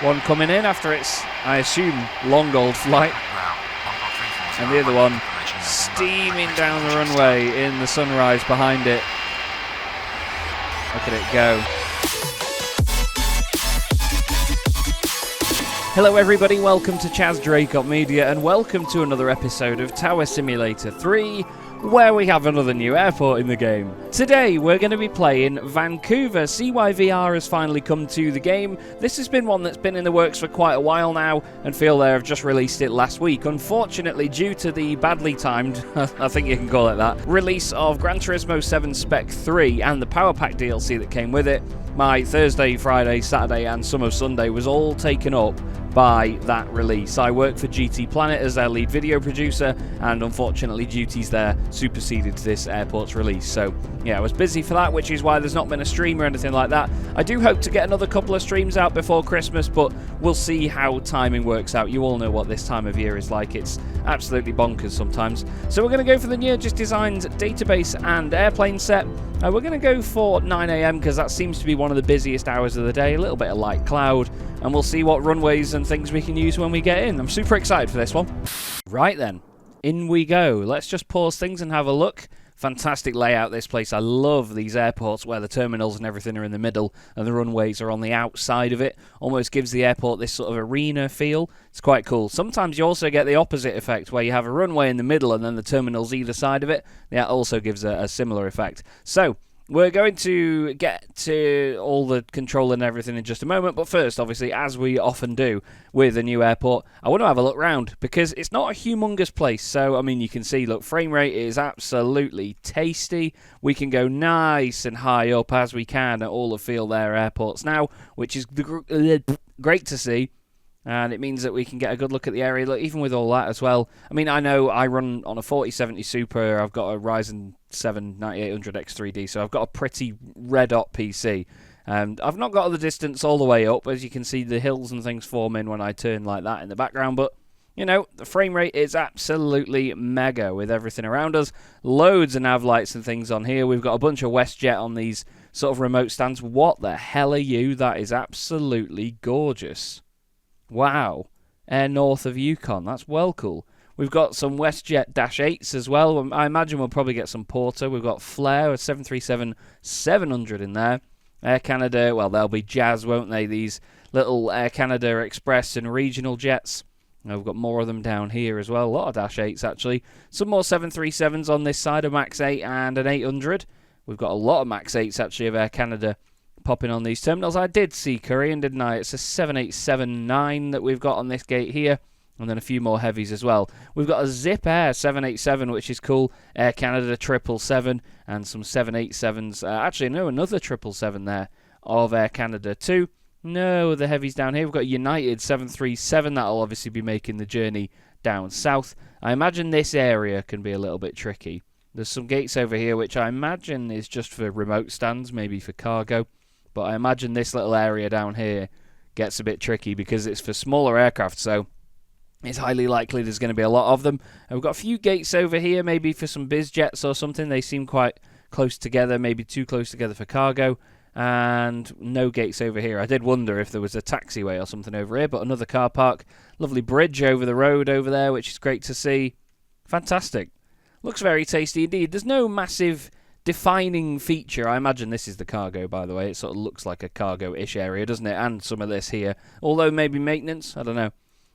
One coming in after its, I assume, long old flight. And the other one steaming down the runway in the sunrise behind it. Look at it go. Hello everybody, welcome to Chaz Draycott Media and welcome to another episode of Tower Simulator 3, where we have another new airport in the game. Today we're going to be playing Vancouver. CYVR has finally come to the game. This has been one that's been in the works for quite a while now, and FeelThere have just released it last week. Unfortunately, due to the badly timed, I think you can call it that, release of Gran Turismo 7 Spec 3 and the Power Pack DLC that came with it, my Thursday, Friday, Saturday and some of Sunday was all taken up by that release. I work for GT Planet as their lead video producer, and unfortunately duties there superseded this airport's release. So yeah, I was busy for that, which is why there's not been a stream or anything like that. I do hope to get another couple of streams out before Christmas, but we'll see how timing works out. You all know what this time of year is like. It's absolutely bonkers sometimes. So we're going to go for the Nyerges Designs database and airplane set. We're going to go for 9 AM because that seems to be one of the busiest hours of the day, a little bit of light cloud, and we'll see what runways and things we can use when we get in. I'm super excited for this one. Right then, in we go. Let's just pause things and have a look. Fantastic layout, this place. I love these airports where the terminals and everything are in the middle and the runways are on the outside of it. Almost gives the airport this sort of arena feel. It's quite cool. Sometimes you also get the opposite effect where you have a runway in the middle and then the terminals either side of it. That also gives a similar effect. So we're going to get to all the control and everything in just a moment, but first, obviously, as we often do with a new airport, I want to have a look round, because it's not a humongous place. So, I mean, you can see, look, frame rate is absolutely tasty. We can go nice and high up as we can at all of FeelThere airports now, which is great to see. And it means that we can get a good look at the area, look, even with all that as well. I mean, I know I run on a 4070 Super. I've got a Ryzen 7 9800X3D, so I've got a pretty red-hot PC. And I've not got the distance all the way up. As you can see, the hills and things form in when I turn like that in the background. But, you know, the frame rate is absolutely mega with everything around us. Loads of nav lights and things on here. We've got a bunch of WestJet on these sort of remote stands. What the hell are you? That is absolutely gorgeous. Wow, air north of Yukon, that's well cool. We've got some WestJet Dash 8s as well. I imagine we'll probably get some Porter. We've got Flair, a 737-700 in there. Air Canada, well, they'll be Jazz, won't they? These little Air Canada Express and regional jets. We've got more of them down here as well. A lot of Dash 8s, actually. Some more 737s on this side, a Max 8 and an 800. We've got a lot of Max 8s, actually, of Air Canada popping on these terminals. I did see Korean, didn't I? It's a 787-9 that we've got on this gate here, and then a few more heavies as well. We've got a Zip Air 787, which is cool, Air Canada 777, and some 787s. Actually, no, another 777 there of Air Canada too. No, the heavies down here. We've got a United 737. That'll obviously be making the journey down south. I imagine this area can be a little bit tricky. There's some gates over here, which I imagine is just for remote stands, maybe for cargo. But I imagine this little area down here gets a bit tricky because it's for smaller aircraft, so it's highly likely there's going to be a lot of them. And we've got a few gates over here, maybe for some biz jets or something. They seem quite close together, maybe too close together for cargo. And no gates over here. I did wonder if there was a taxiway or something over here, but another car park. Lovely bridge over the road over there, which is great to see. Fantastic. Looks very tasty indeed. There's no massive defining feature. I imagine this is the cargo, by the way. It sort of looks like a cargo-ish area, doesn't it? And some of this here. Although maybe maintenance, I don't know.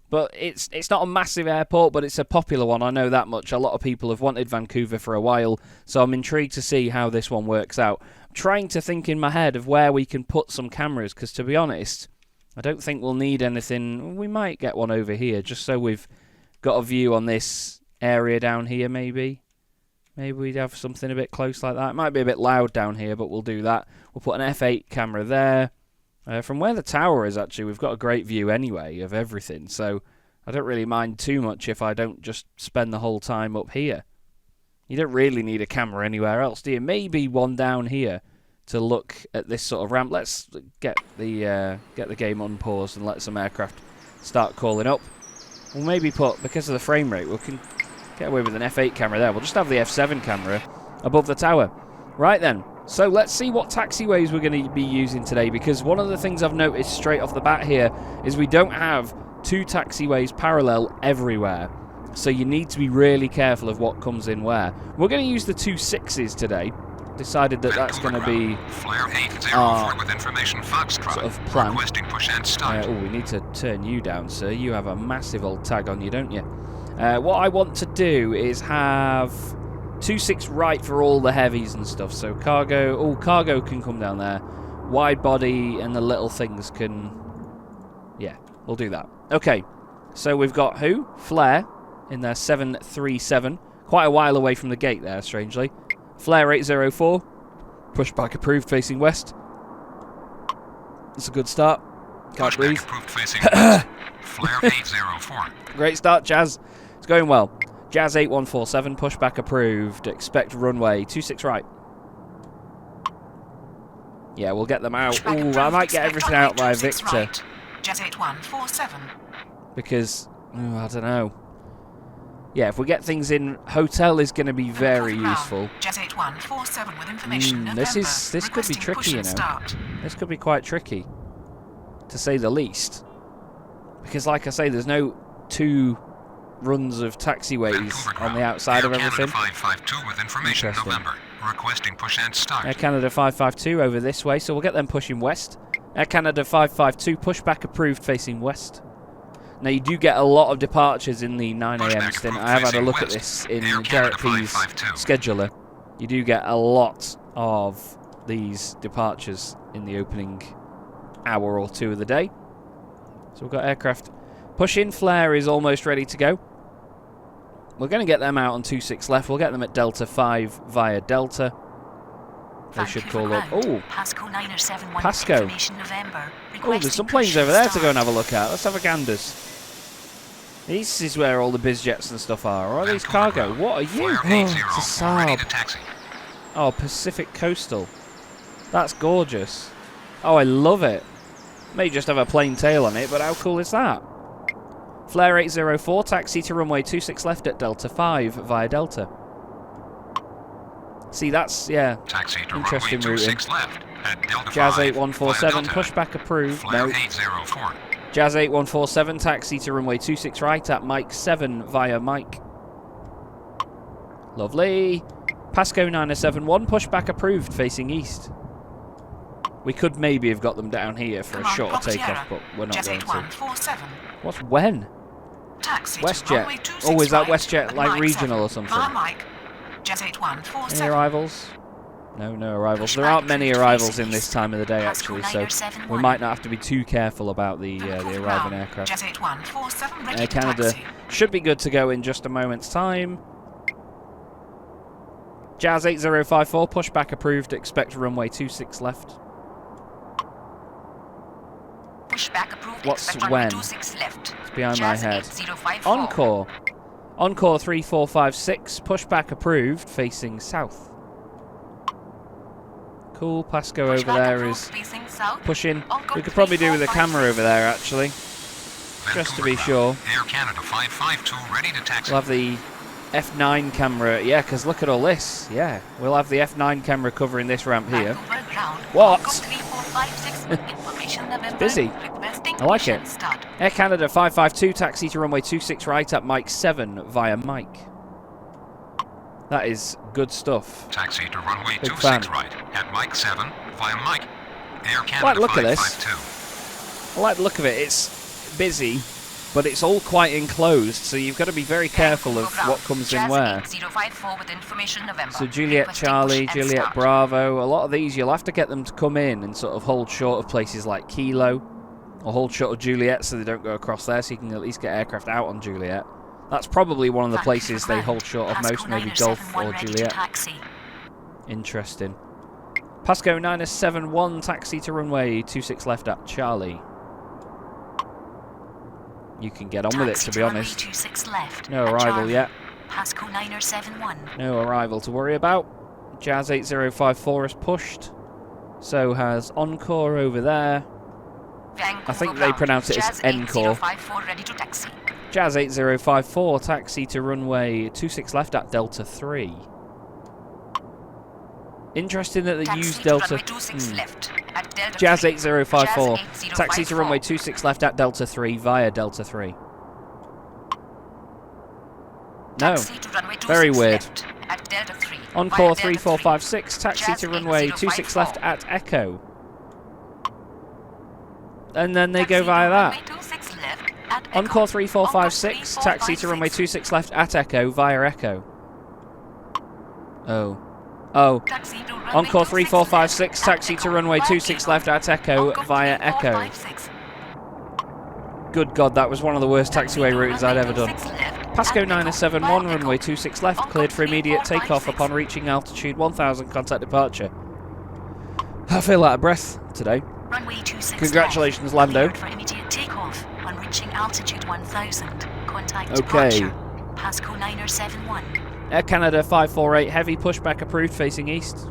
But it's not a massive airport, but it's a popular one. I know that much. A lot of people have wanted Vancouver for a while, so I'm intrigued to see how this one works out. I'm trying to think in my head of where we can put some cameras, because to be honest, I don't think we'll need anything. We might get one over here, just so we've got a view on this area down here, maybe. Maybe we'd have something a bit close like that. It might be a bit loud down here, but we'll do that. We'll put an F8 camera there. From where the tower is, actually, we've got a great view anyway of everything. So I don't really mind too much if I don't just spend the whole time up here. You don't really need a camera anywhere else, do you? Maybe one down here to look at this sort of ramp. Let's get the game unpaused and let some aircraft start calling up. We'll maybe put, because of the frame rate, we can get away with an F8 camera there. We'll just have the F7 camera above the tower. Right then, So let's see what taxiways we're going to be using today, because one of the things I've noticed straight off the bat here is we don't have 2 taxiways parallel everywhere. So you need to be really careful of what comes in where. We're going to use the 2 6s today. Decided that that's going to be our sort of plan. Oh, we need to turn you down, sir. You have a massive old tag on you, don't you? What I want to do is have 2 6 right for all the heavies and stuff. So cargo, cargo can come down there. Wide body and the little things can... Yeah, we'll do that. Okay, so we've got who? Flare in their 737. Quite a while away from the gate there, strangely. Flare 804. Pushback approved facing west. That's a good start. Can't breathe. Flare 804. Great start, Chaz. It's going well. Jazz 8147, pushback approved. Expect runway 26 right. Yeah, we'll get them out. Ooh, I might get everything out by Victor. Right. Jazz 8147. Because, I don't know. Yeah, if we get things in, hotel is going to be very useful. Jazz 8147 with information. This could be tricky, you know. This could be quite tricky, to say the least. Because, like I say, there's no 2 runs of taxiways on the outside of everything. 552 with information. November. Requesting push and start. Air Canada 552 over this way, so we'll get them pushing west. Air Canada 552, pushback approved facing west. Now, you do get a lot of departures in the 9 AM stint. I have had a look at this in Garrett P's scheduler. You do get a lot of these departures in the opening hour or 2 of the day. So we've got aircraft. Push in flare is almost ready to go. We're going to get them out on 26 left. We'll get them at Delta 5 via Delta. They should call up. Oh, Pasco. Oh, there's some planes over there to go and have a look at. Let's have a ganders. This is where all the biz jets and stuff are. Or are these cargo? What are you? Oh, it's a Saab. Oh, Pacific Coastal. That's gorgeous. Oh, I love it. May just have a plain tail on it, but how cool is that? Flare 804, taxi to runway 26 left at Delta 5 via Delta. See, that's, yeah, taxi to interesting routing. Left at Delta Jazz 5 8147, pushback approved. Flare No. 804. Jazz 8147, taxi to runway 26 right at Mike 7 via Mike. Lovely. Pasco 9071, pushback approved, facing east. We could maybe have got them down here for a shorter takeoff, but we're not going to. What's when? WestJet. Oh, is that WestJet like regional or something? Any arrivals? No, no arrivals. There aren't many arrivals in this time of the day, actually, so we might not have to be too careful about the arriving aircraft. Air Canada should be good to go in just a moment's time. Jazz 8054, pushback approved, expect runway 26 left. Pushback approved. What's when? Left. It's behind my head. Encore. Encore 3456, pushback approved, facing south. Cool, Pasco over there is pushing. We could probably do with a camera over there, actually. Just to be sure. Air Canada 552 ready to taxi. We'll have the F9 camera. Yeah, because look at all this. Yeah, we'll have the F9 camera covering this ramp here. What? It's busy. I like it. Air Canada 552, taxi to runway 26 right at Mike 7 via Mike. That is good stuff. Taxi to runway Big 26 fan. right at Mike 7 via Mike. Air Canada Like, look at this. 552. I like the look of it. It's busy, but it's all quite enclosed, so you've got to be very careful of what comes in where. So Juliet Charlie, Juliet Bravo, a lot of these you'll have to get them to come in and sort of hold short of places like Kilo, or hold short of Juliet so they don't go across there, so you can at least get aircraft out on Juliet. That's probably one of the places they hold short of most, maybe Gulf or Juliet. Interesting. Pasco 971, taxi to runway 26 left at Charlie. You can get on with it, to be honest. No arrival yet. Pasco 971. No arrival to worry about. Jazz 8054 has pushed. So has Encore over there. I think they pronounce it as Encore. Jazz 8054, taxi to runway 26 left at Delta 3. Interesting that they Taxi use to Delta. runway 26 left at Delta Jazz 3. 8054. Jazz 8054. Taxi to runway 26 left at Delta 3 via Delta 3. No. Taxi to runway 26 Very weird. left at Delta 3 Encore via Delta 3456. Taxi Jazz to runway 26 left 8054. at Echo. And then they Taxi go to via runway that. 26 left at Echo. Encore 3456. Encore Taxi to runway 3456. 26 left at Echo via Echo. Oh. Oh. Taxi to runway Encore 26 3456. left at Taxi to Echo runway via 26 Echo. left at Echo Encore via Echo. 3456. Good God, that was one of the worst taxiway routes I'd ever done. 26 left Pasco at Echo 971, via runway Echo. 26 left, cleared for immediate takeoff upon reaching altitude 1000, contact departure. I feel out of breath today. Runway 26 Congratulations, left, Lando. cleared for immediate takeoff on reaching altitude 1000. Contact Okay. departure. Pasco 971. Air Canada 548, heavy pushback approved facing east.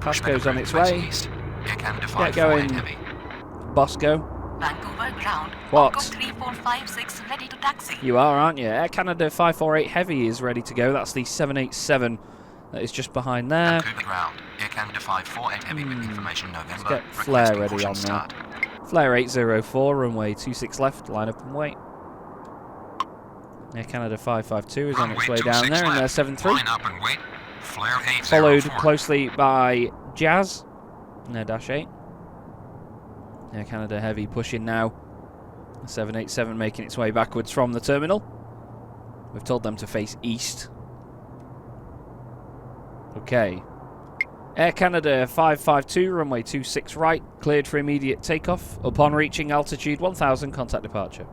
Pasco's on its way. Air Canada Get 548 going, heavy. Bosco. Vancouver ground. What? Encore 3456 ready to taxi. You are, aren't you? Air Canada 548 heavy is ready to go. That's the 787 that is just behind there. Vancouver ground. Air Canada 548 heavy with information November. Get flare Requesting ready push on and there. start. Flare 804, runway 26 left, line up and wait. Air Canada 552 is on its way Runway down 26 there in their left. 73. Line up and wait. Flare 804. Followed closely by Jazz in their Dash 8. Air Canada heavy pushing now. The 787 making its way backwards from the terminal. We've told them to face east. Okay. Air Canada 552, runway 26 right, cleared for immediate takeoff. Upon reaching altitude 1000, contact departure.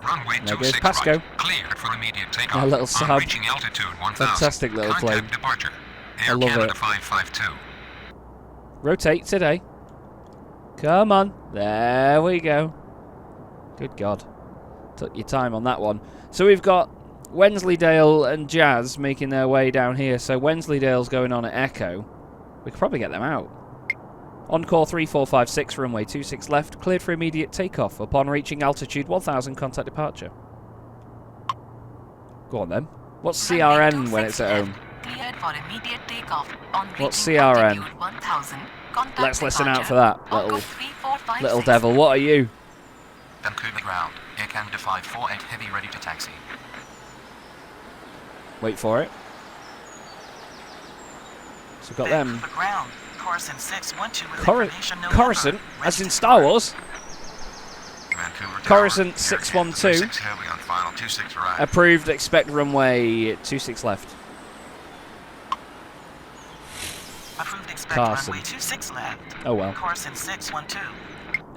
Runway There goes 26 Pasco. right. Cleared for immediate takeoff. A little On sub. reaching altitude 1000. Fantastic little Contact plane. departure. I Air love Canada it. 552. Rotate today. Come on. There we go. Good God. Took your time on that one. So we've got Wensleydale and Jazz making their way down here. So Wensleydale's going on at Echo. We could probably get them out. Encore 3456, runway 26 left, cleared for immediate takeoff. Upon reaching altitude 1000, contact departure. Go on then. What's CRN when it's at home? Cleared for immediate takeoff on What's reaching CRN? altitude 1000. Contact Let's listen out departure. for that, Encore little 3456. devil. What are you? Vancouver ground. Air Canada 548 heavy ready to taxi. Wait for it. So we've got them. Vancouver ground. Coruscant 612 with Cor information November. Coruscant, Ready as in to Star depart. Wars. Vancouver tower. Coruscant Air 612. Canada 26 heavy on final 26 right. Approved, expect runway 26 left. Approved expect Carson. runway 26 left. Oh well. Coruscant 612.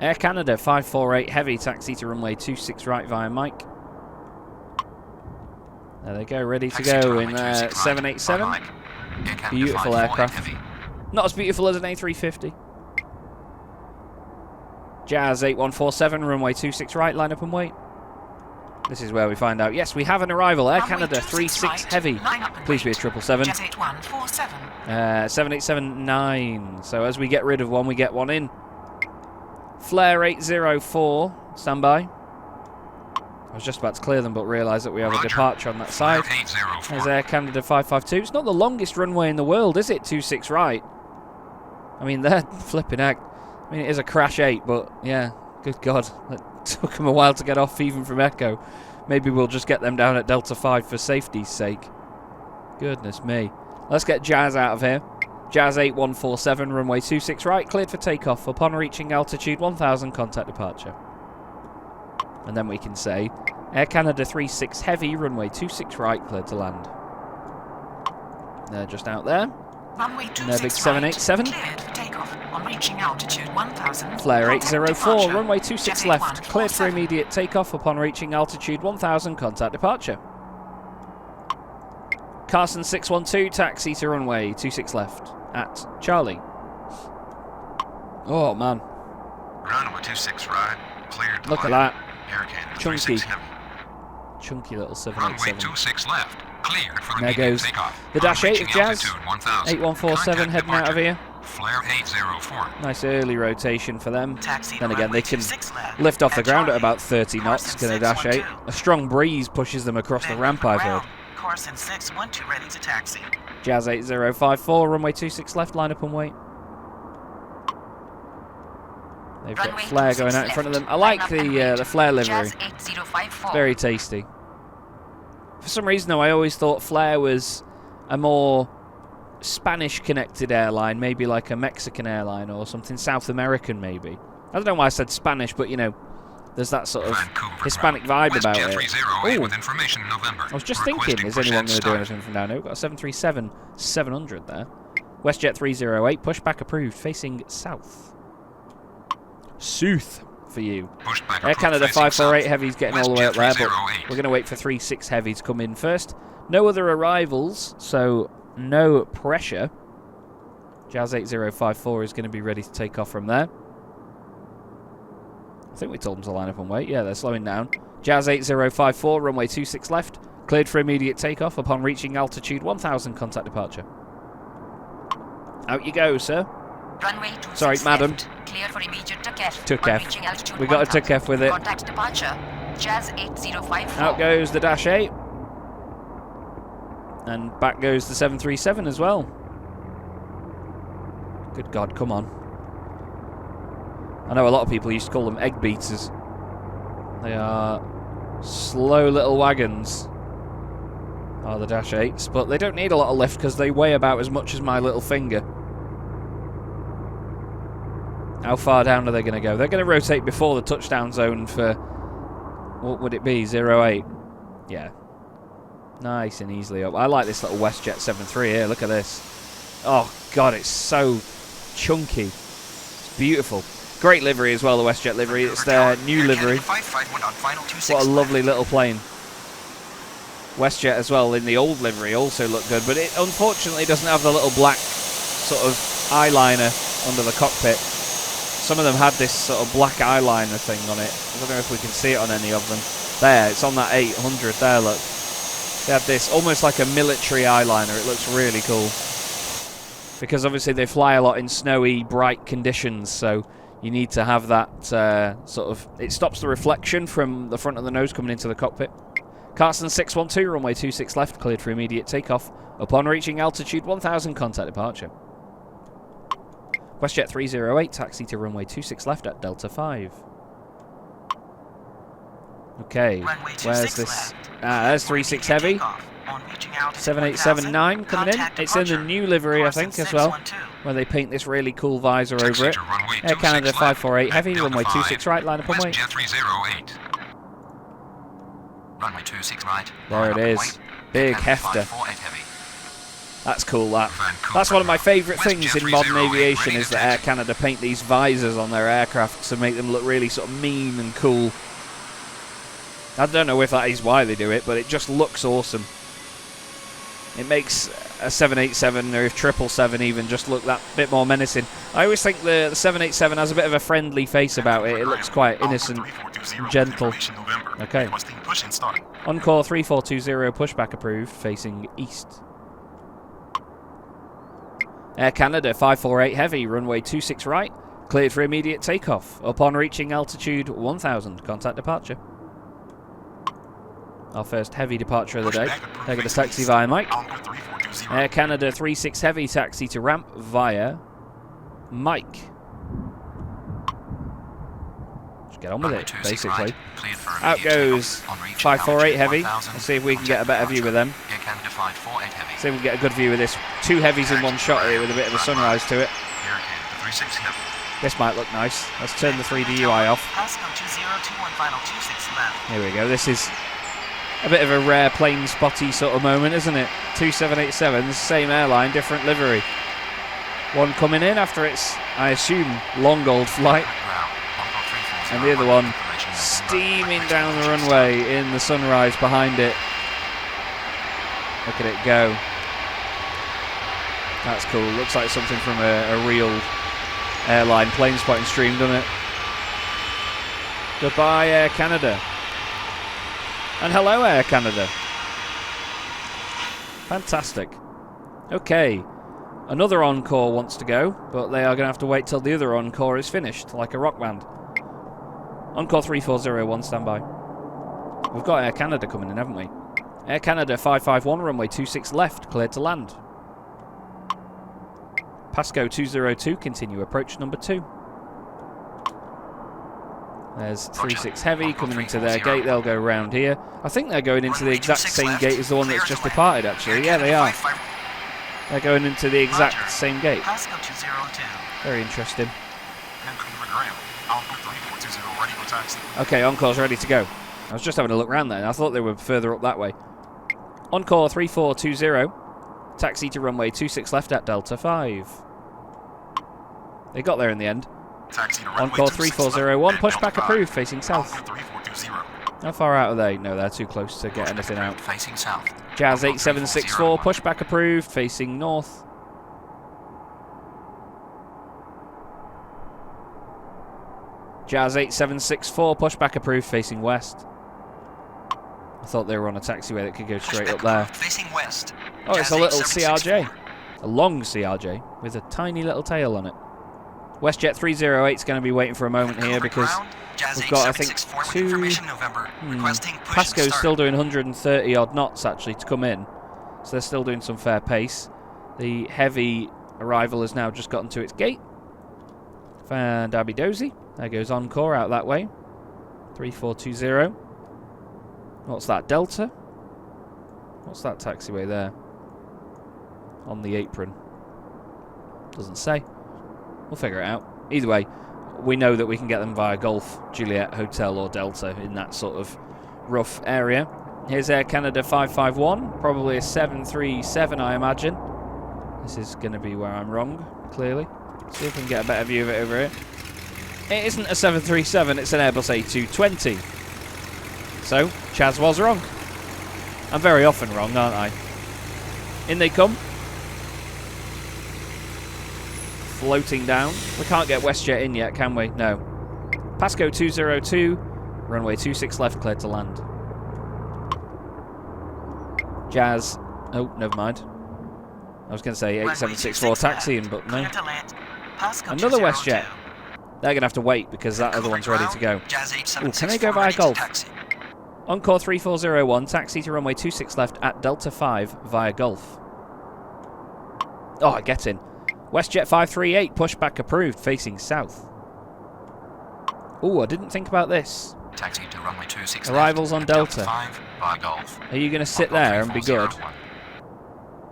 Air Canada 548 heavy, taxi to runway 26 right via Mike. There they go, ready to Taxi to go runway in 26 right. 787. On Mike. Air Canada Beautiful 548 aircraft. heavy. Not as beautiful as an A350. Jazz 8147, runway 26 right, line up and wait. This is where we find out. Yes, we have an arrival. Air Runway Canada 26 36 right, heavy. line up and Please be a wait. 777. Jazz 8147. 7879. So as we get rid of one, we get one in. Flare 804, standby. I was just about to clear them, but realised that we have a Roger. departure on that Flare side. 804. There's Air Canada 552. It's not the longest runway in the world, is it? 26 right. I mean, they're flipping out. I mean, it is a crash 8, but yeah, good God. It took them a while to get off even from Echo. Maybe we'll just get them down at Delta 5 for safety's sake. Goodness me. Let's get Jazz out of here. Jazz 8147, runway 26 right, cleared for takeoff. Upon reaching altitude 1000, contact departure. And then we can say, Air Canada 36 heavy, runway 26 right, cleared to land. They're just out there. Runway And their big 26 787. right, cleared for takeoff on reaching altitude 1000. Flare Contact 804, departure. runway 26 Jazz left, 8147. cleared for immediate takeoff. Upon reaching altitude 1000, contact departure. Carson 612, taxi to runway 26 left at Charlie. Oh man, Runway 26 right. Cleared to look at land. that. Air Canada Chunky. 36 heavy. Chunky little Runway 787. 26 left. Cleared for There immediate goes takeoff. the Dash On 8 of reaching Jazz. altitude 1000. 8147 Contact heading out of departure. here. Flare 804. Nice early rotation for them. Taxi Then to again, runway they can 26 left. lift off the At ground at Charlie, about 30 knots, Carson gonna dash 8. 612. A strong breeze pushes them across the Vancouver ramp, I've heard. ground. Carson 612 ready to taxi. Chaz 8054, runway 26 left, line up and wait. They've got Runway flare 26 going out in front of them. left, I like line up and the wait. flare livery. Chaz 8054. Very tasty. For some reason, though, I always thought Flare was a more Spanish-connected airline, maybe like a Mexican airline or something South American, maybe. I don't know why I said Spanish, but, you know, there's that sort of Vancouver Hispanic ground. vibe about WestJet it. 308 Ooh. with information November. I was just thinking, Requesting is push anyone and going to do start. anything from down here? We've got a 737-700 there. WestJet 308, pushback approved, facing south. South for you. Pushback Air approved, Canada facing 548 south. heavies getting all the way up WestJet there, but 308. we're going to wait for 36 heavies to come in first. No other arrivals, so no pressure. Chaz 8054 is going to be ready to take off from there. I think we told them to line up and wait. Yeah, they're slowing down. Chaz 8054, runway 26 left. Cleared for immediate takeoff upon reaching altitude 1000, contact departure. Out you go, sir. Runway 26 Sorry, madam. left. Clear for immediate takeoff. Took On F. reaching altitude We got a 1000. took F with it. Contact departure. Chaz 8054. Out goes the Dash 8. And back goes the 737 as well. Good God, come on. I know a lot of people used to call them egg beaters. They are slow little wagons. Are the Dash 8s, but they don't need a lot of lift because they weigh about as much as my little finger. How far down are they going to go? They're going to rotate before the touchdown zone for, what would it be, 08? Yeah. Nice and easily up. I like this little WestJet 73 here, look at this. Oh God, it's so chunky. It's beautiful. Great livery as well, the WestJet livery. It's their new livery. What a lovely little plane. WestJet as well in the old livery also looked good, but it unfortunately doesn't have the little black sort of eyeliner under the cockpit. Some of them had this sort of black eyeliner thing on it. I don't know if we can see it on any of them. There, it's on that 800 there, look. They have this almost like a military eyeliner. It looks really cool. Because obviously they fly a lot in snowy, bright conditions, so you need to have that sort of... It stops the reflection from the front of the nose coming into the cockpit. Carson 612, runway 26 left, cleared for immediate takeoff. Upon reaching altitude 1000, contact departure. WestJet 308, taxi to runway 26 left at Delta 5. Okay, where's this? There's 36 heavy. 7879 coming in. It's in the new livery, I think, as well, where they paint this really cool visor over it. Air Canada 548 heavy, runway 26 right, line up and wait. WestJet 308. Runway 26 right. There it is. Big hefter. 548 heavy. That's cool, that. Vancouver. That's one of my favourite things WestJet in modern 308 aviation ready is to that Air taxi. Canada paint these visors on their aircraft to make them look really sort of mean and cool. I don't know if that is why they do it, but it just looks awesome. It makes a 787 or if 777 even just look that bit more menacing. I always think the 787 has a bit of a friendly face about it. It looks quite innocent and gentle. Okay. Encore 3420, pushback approved, facing east. Air Canada 548 heavy, runway 26 right, cleared for immediate takeoff. Upon reaching altitude 1000, contact departure. Our first heavy departure of the day. Taking the taxi via Mike. Air Canada 36 heavy, taxi to ramp via Mike. Just get on with it, basically. Out goes 548 heavy. Let's see if we can get a better view with them. See if we can get a good view of this. Two heavies in one shot here with a bit of a sunrise to it. This might look nice. Let's turn the 3D UI off. Here we go. This is a bit of a rare plane spotty sort of moment, isn't it? Two 787s, same airline, different livery. One coming in after its, I assume, long old flight. And the other one steaming down the runway in the sunrise behind it. Look at it go. That's cool. Looks like something from a real airline plane spotting stream, doesn't it? Goodbye, Air Canada. And hello, Air Canada. Fantastic. Okay. Another encore wants to go, but they are going to have to wait till the other encore is finished, like a rock band. Encore 3401, standby. We've got Air Canada coming in, haven't we? Air Canada 551, runway 26 left, cleared to land. Pasco 202, continue approach number 2. There's 36 Heavy coming into their gate. They'll go round here. I think they're going into the exact same gate as the one that's just departed, actually. Yeah, they are. They're going into the exact same gate. Pasco 202. Very interesting. Vancouver ground. Alpha 3420 ready for taxi. Okay, Encore's ready to go. I was just having a look around there, and I thought they were further up that way. Encore 3420. Taxi to runway 26 left at Delta 5. They got there in the end. Taxi to runway Encore 26 3401. left, Pushback Delta 5. approved, facing south. Alpha 3420. How far out are they? No, they're too close to get anything out. Facing south. Jazz 8764, pushback approved, facing north. Jazz 8764, pushback approved, facing west. I thought they were on a taxiway that could go straight up there. Facing west. Oh, it's a little CRJ. A long CRJ with a tiny little tail on it. WestJet 308 is going to be waiting for a moment here because we've got, I think, two... Pasco's still doing 130 odd knots actually to come in, so they're still doing some fair pace. The heavy arrival has now just gotten to its gate. And Abby Dozy. There goes Encore out that way. 3420. What's that? Delta? What's that taxiway there? On the apron. Doesn't say. We'll figure it out. Either way, we know that we can get them via Golf, Juliet, Hotel or Delta in that sort of rough area. Here's Air Canada 551, probably a 737 I imagine. This is going to be where I'm wrong, clearly. See if we can get a better view of it over here. It isn't a 737, it's an Airbus A220. So, Chaz was wrong. I'm very often wrong, aren't I? In they come. Floating down. We can't get WestJet in yet, can we? No. Pasco 202, runway 26 left, cleared to land. Jazz. Oh, never mind. I was going to say 8764 taxiing, but no. Another WestJet. They're going to have to wait because that other one's ready to go. Ooh, can they go via Golf? Encore 3401, taxi to runway 26 left at Delta 5 via Golf. Oh, I get in. WestJet 538, pushback approved, facing south. Ooh, I didn't think about this. Taxi to runway 26 Arrivals left, on Delta. 5 via Golf. Are you going to sit there and be good?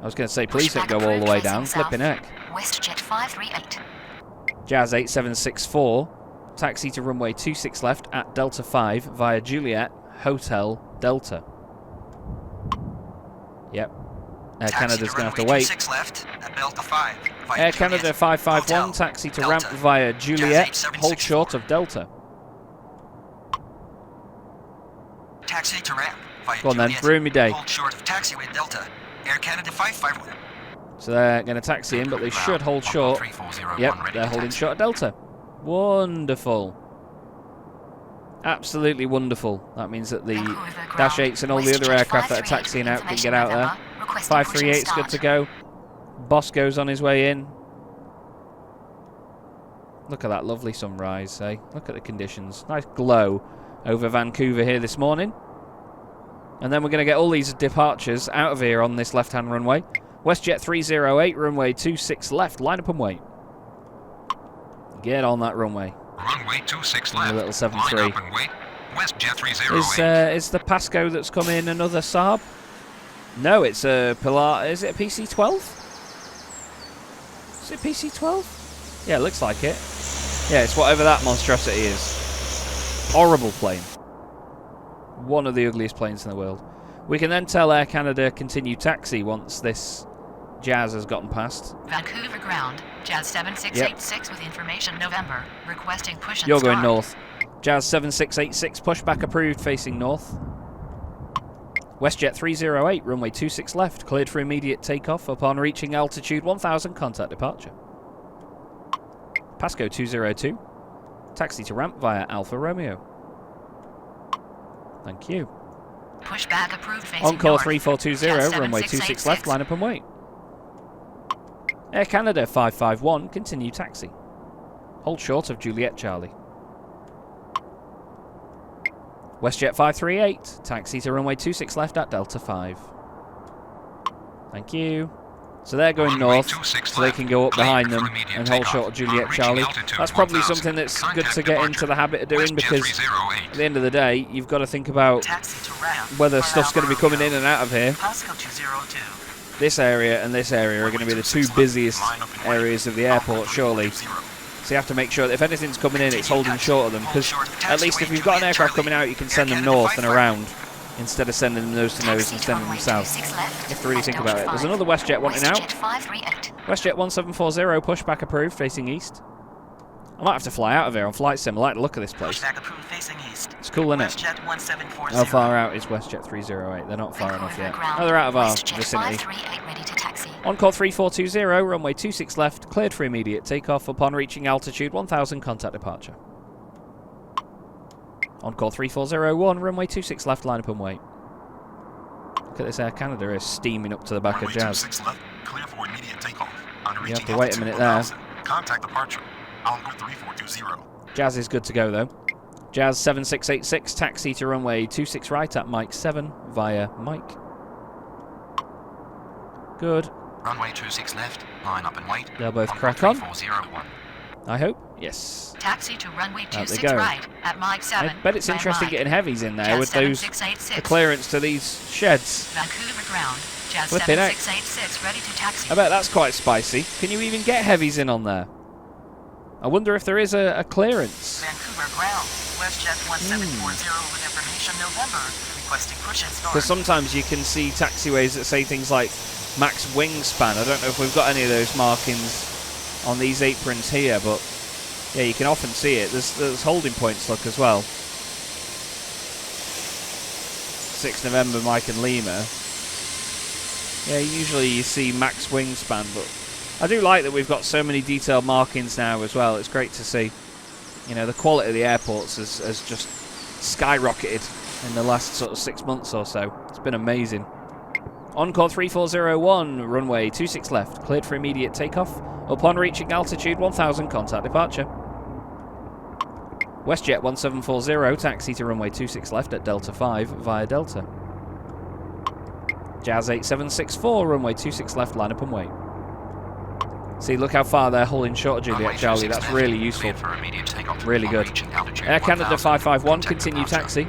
I was going to say, please don't go all the way down. Flipping heck. WestJet 538. Jazz 8764, taxi to runway 26 left at Delta 5 via Juliet, Hotel, Delta. Yep. Air Canada's going to have to wait. Left at Delta 5, Air Canada 551, taxi to ramp via Juliet, hold short of Delta. Taxi to ramp via Go on then, ruin me day. Hold short of taxiway Delta. Air Canada 551. So they're going to taxi in, but they should hold short. Yep, they're holding short of Delta. Wonderful. Absolutely wonderful. That means that the Dash 8s and all the other aircraft that are taxiing out can get out there. 538's good to go. Boss goes on his way in. Look at that lovely sunrise, eh? Look at the conditions. Nice glow over Vancouver here this morning. And then we're going to get all these departures out of here on this left-hand runway. WestJet 308, runway 26 left. Line up and wait. Get on that runway. Runway 26 left. A little 7-3. Line up and wait. WestJet 308. Is the Pasco that's come in another Saab? No, it's a Pilar. Is it a PC-12? Is it PC-12? Yeah, it looks like it. Yeah, it's whatever that monstrosity is. Horrible plane. One of the ugliest planes in the world. We can then tell Air Canada continue taxi once this Jazz has gotten past. Vancouver ground. Jazz 7686 with information November. Requesting push and You're start. going north. Jazz 7686, pushback approved, facing north. WestJet 308, runway 26 left, cleared for immediate takeoff upon reaching altitude 1000, contact departure. Pasco 202, taxi to ramp via Alfa Romeo. Thank you. Pushback approved facing Encore north. 3420, Jazz runway 26 left, line up and wait. Air Canada 551, continue taxi. Hold short of Juliet Charlie. WestJet 538, taxi to runway 26 left at Delta 5. Thank you. So they're going north, so they can go up behind them and hold short of Juliet Charlie. That's probably something that's good to get into the habit of doing, because at the end of the day, you've got to think about whether stuff's going to be coming in and out of here. This area and this area are going to be the two busiest areas of the airport, surely. So you have to make sure that if anything's coming in, it's holding short of them, because at least if you've got an aircraft coming out, you can send them north and around, instead of sending them nose to nose and sending them south. You have to really think about it. There's another WestJet wanting out. WestJet 1740, pushback approved, facing east. I might have to fly out of here on flight sim. I like the look of this place. It's cool, isn't it? How far out is WestJet 308? They're not far enough yet. Oh, they're out of our vicinity. On call 3420, runway 26 left, cleared for immediate takeoff. Upon reaching altitude 1000, contact departure. On call 3401, runway 26 left, line up and wait. Look at this Air Canada is steaming up to the back of Jazz. Clear for immediate takeoff. You have to wait a minute there. Contact departure. Algo 3420. Jazz is good to go though. Jazz 7686, taxi to runway 26 right at Mike 7 via Mike. Good. Runway 26 left, line up and wait. They'll both crack on. 3401. I hope. Yes. Taxi to runway Out they 26 go. right at Mike 7. I bet it's by interesting Mike. getting heavies in there Jazz with those 7686. the clearance to these sheds. Vancouver ground. Jazz Flipping heck. 7686 ready to taxi. I bet that's quite spicy. Can you even get heavies in on there? I wonder if there is a clearance. Vancouver ground. WestJet 1740 with information November. Requesting push and start. Because sometimes you can see taxiways that say things like max wingspan. I don't know if we've got any of those markings on these aprons here, but yeah, you can often see it. There's holding points, look, as well. 6 November, Mike and Lima. Yeah, usually you see max wingspan, but I do like that we've got so many detailed markings now as well. It's great to see. You know, the quality of the airports has just skyrocketed in the last sort of 6 months or so. It's been amazing. On call 3401, runway 26 left, cleared for immediate takeoff. Upon reaching altitude 1000, contact departure. WestJet 1740, taxi to runway 26 left at Delta 5 via Delta. Jazz 8764, runway 26 left, line up and wait. See, look how far they're holding short of Juliet Charlie. That's really useful. Really good. Air Canada 551, continue taxi.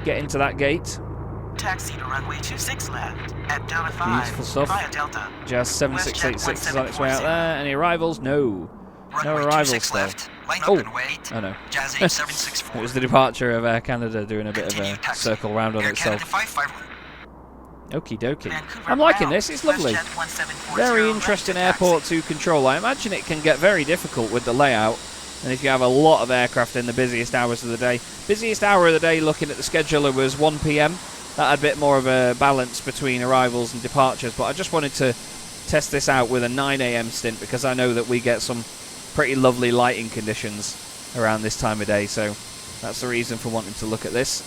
Get into that gate. Taxi to runway 26 left at Delta 5 Beautiful stuff. via Delta. Jazz 7686 is on its way out there. Any arrivals? No. No arrivals still. Line Oh. up and wait. Oh no. Jazz 8764. It was the departure of Air Canada doing a bit of Continue a taxi. circle round on Air itself. Canada 551. Okie dokie. Vancouver I'm liking ground. this, it's lovely. WestJet 1740 Very left interesting to taxi. airport to control. I imagine it can get very difficult with the layout, and if you have a lot of aircraft in the busiest hours of the day. Busiest hour of the day, looking at the scheduler, was 1 PM. That had a bit more of a balance between arrivals and departures, but I just wanted to test this out with a 9 AM stint, because I know that we get some pretty lovely lighting conditions around this time of day, so that's the reason for wanting to look at this.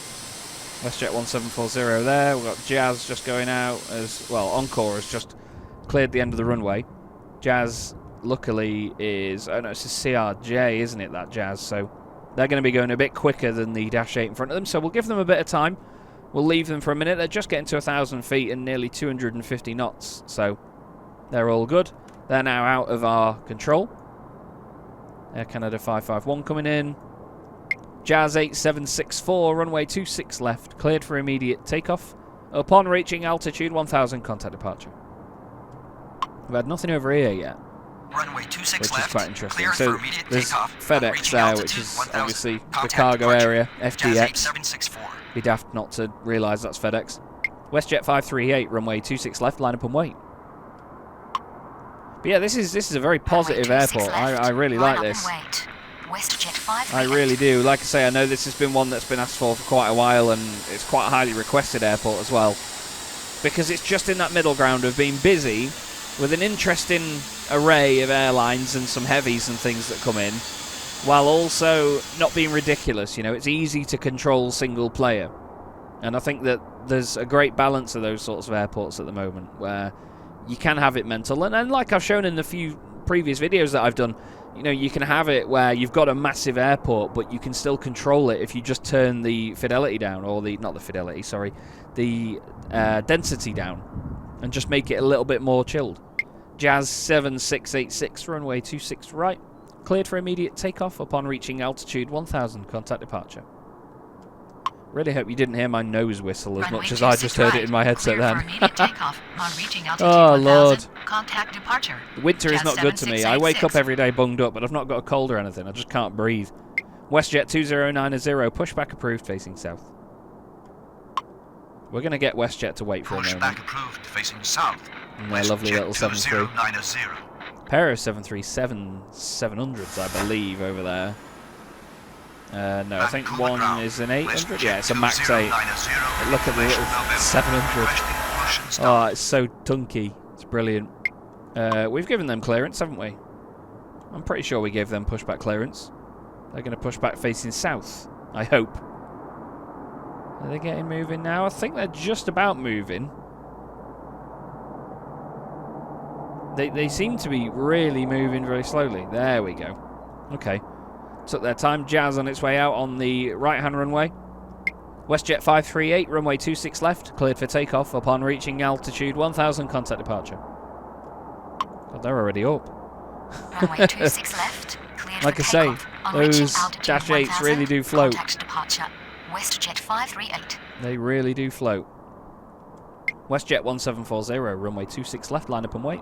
WestJet 1740 there. We've got Jazz just going out as well. Encore has just cleared the end of the runway. Jazz, luckily, is... Oh no, it's a CRJ, isn't it, that Jazz? So they're going to be going a bit quicker than the Dash 8 in front of them, so we'll give them a bit of time. We'll leave them for a minute. They're just getting to 1,000 feet and nearly 250 knots, so they're all good. They're now out of our control. Air Canada 551 coming in. Jazz 8764, runway 26 left, cleared for immediate takeoff. Upon reaching altitude 1000, contact departure. We've had nothing over here yet, Runway 26 which is left. quite interesting. Clear So for immediate there's takeoff. FedEx Reaching there, altitude which is 1000, obviously the contact cargo departure. area, Jazz FDX. 8764. Be daft not to realise that's FedEx. WestJet 538, runway 26 left, line up and wait. But yeah, this is a very positive airport. I really like this. I really do. Like I say, I know this has been one that's been asked for quite a while, and it's quite a highly requested airport as well, because it's just in that middle ground of being busy with an interesting array of airlines and some heavies and things that come in, while also not being ridiculous. You know, it's easy to control single player, and I think that there's a great balance of those sorts of airports at the moment, where you can have it mental. And like I've shown in the few previous videos that I've done, you know, you can have it where you've got a massive airport, but you can still control it if you just turn the fidelity down, or not the fidelity, sorry, the density down, and just make it a little bit more chilled. Jazz 7686, runway 26 right, cleared for immediate takeoff upon reaching altitude 1000, contact departure. Really hope you didn't hear my nose whistle as much as I just heard it in my headset then. Oh, Lord. Contact departure. Winter is not good to me. I wake up every day bunged up, but I've not got a cold or anything. I just can't breathe. WestJet 2090, pushback approved, facing south. We're going to get WestJet to wait for a moment. Pushback approved, facing south. And their lovely little 73. Pair of 737-700s, I believe, over there. No, I think one is an 800. Yeah, it's a max 8. Look at the little 700. Oh, it's so tunky. It's brilliant. We've given them clearance, haven't we? I'm pretty sure we gave them pushback clearance. They're going to push back facing south, I hope. Are they getting moving now? I think they're just about moving. They seem to be really moving very slowly. There we go. Okay. Took their time. Jazz on its way out on the right-hand runway. WestJet 538, runway 26 left, cleared for takeoff upon reaching altitude 1000, contact departure. God, they're already up. Runway 26 left, cleared like for I say, takeoff on reaching those altitude Dash 8s 1000, really do float. contact departure. WestJet 538. They really do float. WestJet 1740, runway 26 left, line up and wait.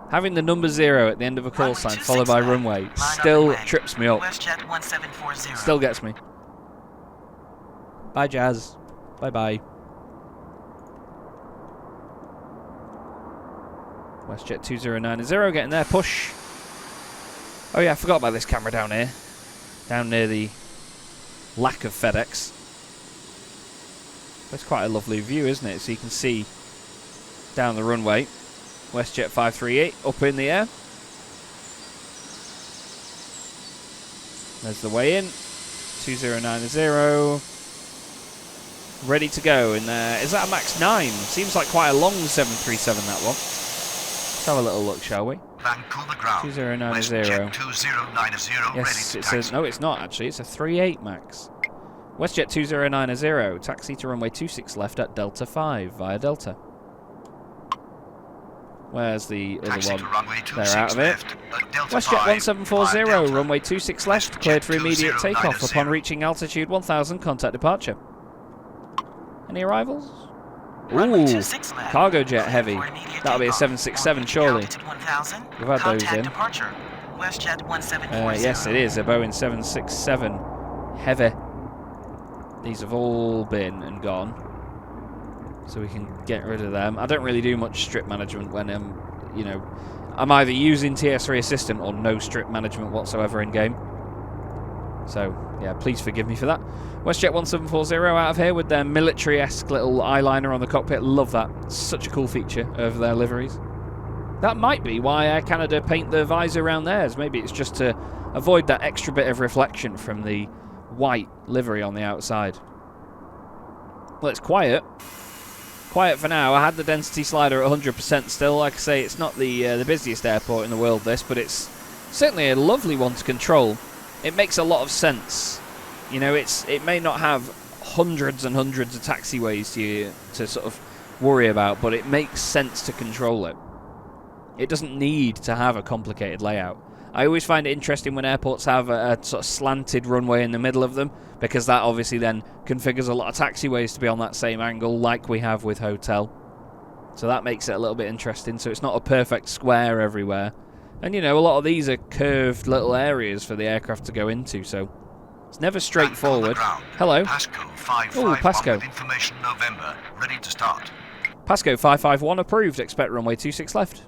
Having the number 0 at the end of a call sign followed by runway still trips me up. WestJet 1740. Still gets me. Bye, Jazz. Bye-bye. WestJet 2090 getting there. Push. Oh yeah, I forgot about this camera down here. Down near the lack of FedEx. It's quite a lovely view, isn't it? So you can see down the runway. WestJet 538 up in the air. There's the way in. 2090. Ready to go. And is that a max 9? Seems like quite a long 737, that one. Let's have a little look, shall we? Vancouver ground. 2090. WestJet 2090 Yes, ready it to says. taxi. No, it's not actually. It's a 38 max. WestJet 2090. Taxi to runway 26 left at Delta 5 via Delta. Where's the Taxi other to one? runway They're 26 out of it. left, Delta WestJet 5, 1740, via Delta. runway 26 left, cleared for immediate takeoff 2090. upon reaching altitude 1000, contact departure. Any arrivals? Runway Ooh, 26 left. cargo jet Cleared heavy. for immediate That'll be a takeoff. 767 On surely. altitude 1000, We've had those contact in. departure. WestJet 1740. Yes, it is a Boeing 767 heavy. These have all been and gone, so we can get rid of them. I don't really do much strip management when you know, I'm either using TS3 Assistant or no strip management whatsoever in game. So yeah, please forgive me for that. WestJet 1740 out of here with their military-esque little eyeliner on the cockpit. Love that. Such a cool feature of their liveries. That might be why Air Canada paint the visor around theirs. Maybe it's just to avoid that extra bit of reflection from the white livery on the outside. Well, it's quiet. Quiet for now. I had the density slider at 100% still. Like I say, it's not the busiest airport in the world, this, but it's certainly a lovely one to control. It makes a lot of sense. You know, it may not have hundreds and hundreds of taxiways to sort of worry about, but it makes sense to control it. It doesn't need to have a complicated layout. I always find it interesting when airports have a sort of slanted runway in the middle of them, because that obviously then configures a lot of taxiways to be on that same angle like we have with hotel. So that makes it a little bit interesting. So it's not a perfect square everywhere. And you know, a lot of these are curved little areas for the aircraft to go into, so it's never straightforward. Hello. Pasco 551 Ooh, Pasco. with information November, ready to start. Pasco 551 approved. Expect runway 26 left.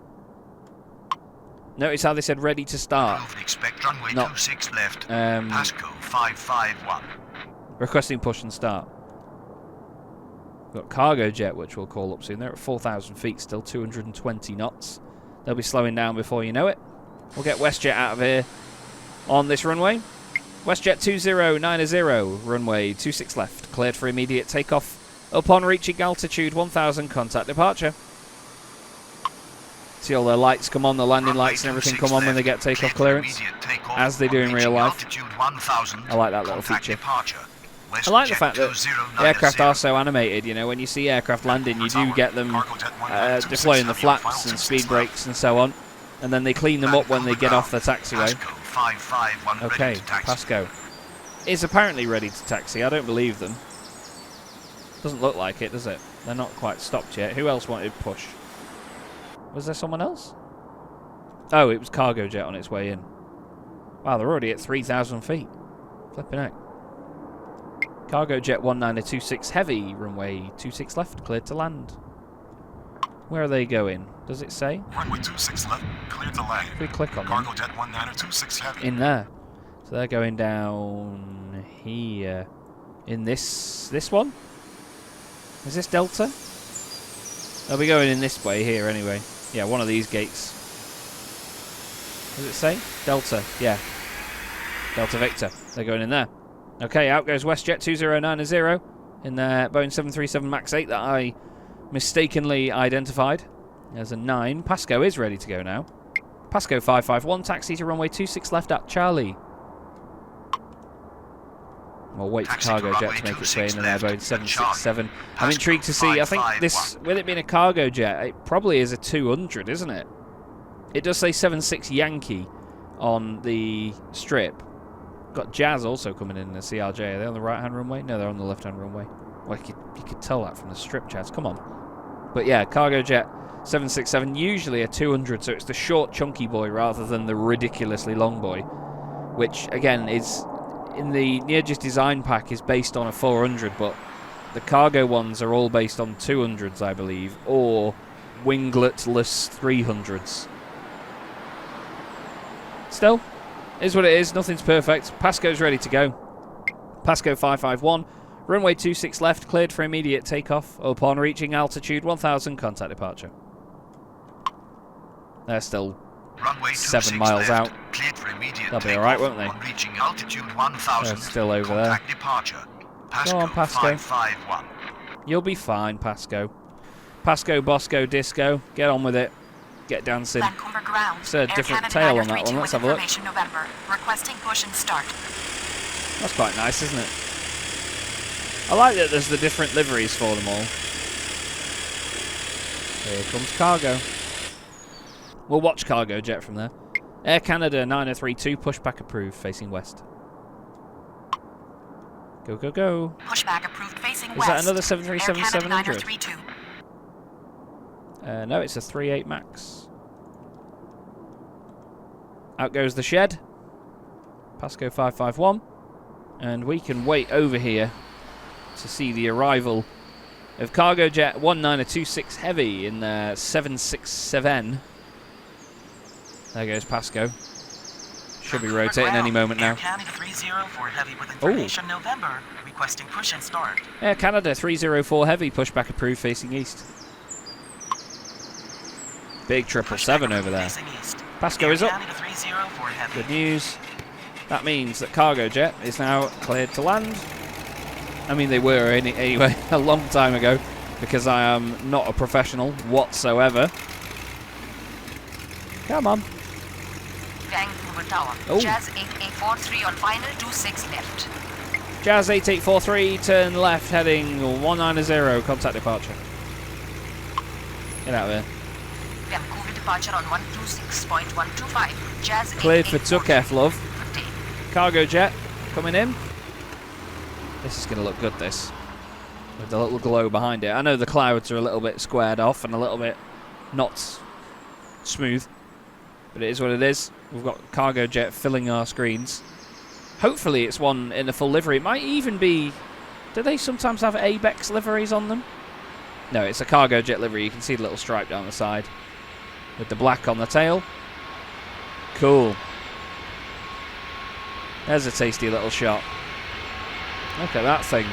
Notice how they said ready to start. Approved, expect runway Not, 26 left. Pasco 551. Requesting push and start. We've got cargo jet, which we'll call up soon. They're at 4,000 feet, still 220 knots. They'll be slowing down before you know it. We'll get WestJet out of here on this runway. WestJet 2090, runway 26 left, cleared for immediate takeoff upon reaching altitude 1000, contact departure. See all their lights come on, the landing lights and everything come on when they get takeoff clearance, as they do in real life. I like that little feature. I like the fact that the aircraft are so animated, you know, when you see aircraft landing, you do get them deploying the flaps and speed brakes and so on, and then they clean them up when they get off the taxiway. Okay, Pasco is apparently ready to taxi. I don't believe them. Doesn't look like it, does it? They're not quite stopped yet. Who else wanted push? Was there someone else? Oh, it was cargo jet on its way in. Wow, they're already at 3,000 feet. Flipping heck. Cargo jet 1926 heavy, runway 26 left, cleared to land. Where are they going? Does it say? Runway 26 left, cleared to land. If we click on Cargo them. jet 1926 heavy. In there. So they're going down here. In this one? Is this Delta? They'll be going in this way here anyway. Yeah, one of these gates. Does it say? Delta, yeah. Delta Victor. They're going in there. Okay, out goes WestJet 2090 in their Boeing 737 MAX 8 that I mistakenly identified. There's a 9. Pasco is ready to go now. Pasco 551, taxi to runway 26 left at Charlie. We'll wait for cargo jet to make its way in their Boeing 767. I'm intrigued to see, I think this, with it being a cargo jet, it probably is a 200, isn't it? It does say 76 Yankee on the strip. Got Chaz also coming in the CRJ. Are they on the right-hand runway? No, they're on the left-hand runway. Well, you could tell that from the strip, Chaz. Come on. But yeah, cargo jet 767, usually a 200, so it's the short, chunky boy rather than the ridiculously long boy, which, again, is, in the Nyerges design pack, is based on a 400, but the cargo ones are all based on 200s, I believe, or wingletless 300s. Still, is what it is. Nothing's perfect. Pasco's ready to go. Pasco 551. Runway 26 left. Cleared for immediate takeoff. Upon reaching altitude 1000, contact departure. They're still 7 miles out. They'll be alright, won't they? Reaching altitude 1000. They're still over there. Go on, Pasco. 551. You'll be fine, Pasco. Pasco, Bosco, Disco. Get on with it. Get dancing. Vancouver ground. It's a different tail on that one. Let's have a look. November. Requesting push and start. That's quite nice, isn't it? I like that there's the different liveries for them all. Here comes cargo. We'll watch cargo jet from there. Air Canada 9032, pushback approved, facing west. Go, go, go. Pushback approved, facing west. Is that another 737-700? 9032. No, it's a 38 Max. Out goes the shed. Pasco 551. And we can wait over here to see the arrival of cargo jet 1926 heavy in their 767. There goes Pasco. Should be rotating any moment now. Air Canada 304 heavy with information November. Requesting push and start. Air Canada 304 heavy, pushback approved, facing east. Big 777 over there. Pasco is up. Good news. That means that cargo jet is now cleared to land. I mean, they were anyway a long time ago, because I am not a professional whatsoever. Come on. Vancouver Tower. Oh. Chaz 8843 on final 26 left. Chaz 8843, turn left, heading 190, contact departure. Get out of there. Vancouver departure on 126.125. Chaz Cleared for Tukef, love. 15. Cargo jet coming in. This is going to look good, this. With the little glow behind it. I know the clouds are a little bit squared off and a little bit not smooth. But it is what it is. We've got cargo jet filling our screens. Hopefully it's one in a full livery. It might even be... Do they sometimes have ABEX liveries on them? No, it's a cargo jet livery. You can see the little stripe down the side. With the black on the tail. Cool. There's a tasty little shot. Look at that thing.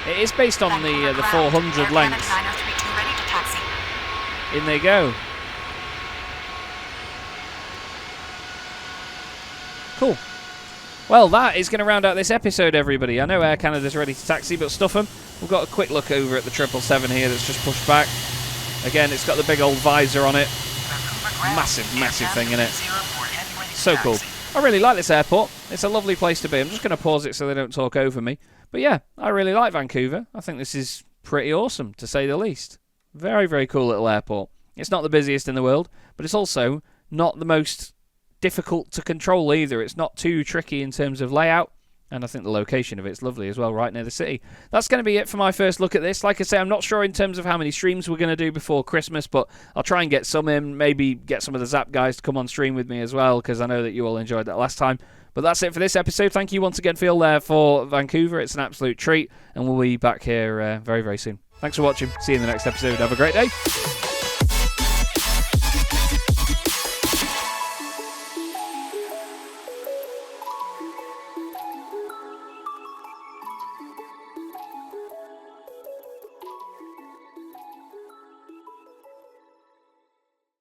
It is based on the 400 length. In they go. Cool. Well, that is going to round out this episode, everybody. I know Air Canada's ready to taxi, but stuff them. We've got a quick look over at the 777 here that's just pushed back. Again, it's got the big old visor on it. massive thing, isn't it? So cool. I really like this airport. It's a lovely place to be. I'm just going to pause it so they don't talk over me. But yeah, I really like Vancouver. I think this is pretty awesome, to say the least. Very, very cool little airport. It's not the busiest in the world, but it's also not the most difficult to control either. It's not too tricky in terms of layout, and I think the location of it's lovely as well, right near the city. That's going to be it for my first look at this. Like I say, I'm not sure in terms of how many streams we're going to do before Christmas, but I'll try and get some in, maybe get some of the Zap guys to come on stream with me as well, because I know that you all enjoyed that last time. But that's it for this episode. Thank you once again, FeelThere, for Vancouver. It's an absolute treat, and we'll be back here very, very soon. Thanks for watching. See you in the next episode. Have a great day.